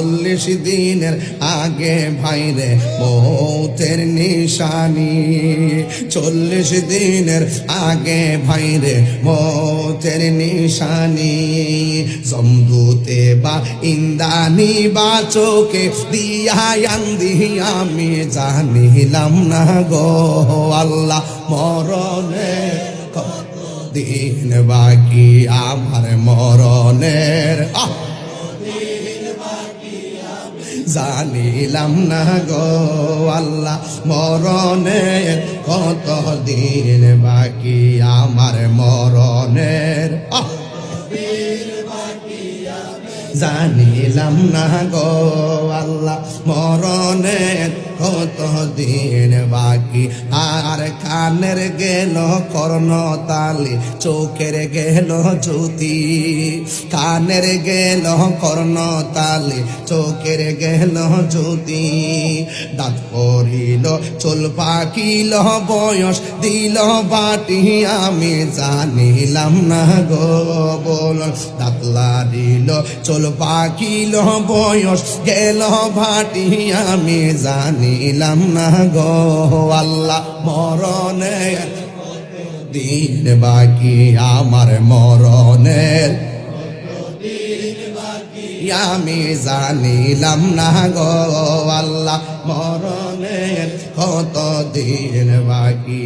40 দিনের আগে ভাইরে মৌতের নিশানি 40 দিনের আগে ভাইরে মৌতের নিশানি জমদূতে বা ইন্দানি বা চোখে দিয়া আন্দি আমি জানিলাম না গো আল্লাহ মরণে দিন বাকি আমার মরণের জানিলাম না গো আল্লাহ মরণের কত দিন বাকি আমার মরণের জানিলাম না গো আল্লাহ মরণের কত দিন বাকি আর কানের গেল কর্ণতালি চোখের গেল জ্যোতি কানের গেল কর্ণতালি চোখের গেল জ্যোতি দাঁত পড়িল চুল পাকিল বয়স দিল বাটি আমি জানিলাম না গো বল দাঁত লাড়িল চুল পাকিল বয়স গেল ভাটি আমি জানিলাম না গো আল্লাহ মরণের দিন বাকি আমার মরণের আমি জানিলাম না গো আল্লাহ মরণের কত দিন বাকি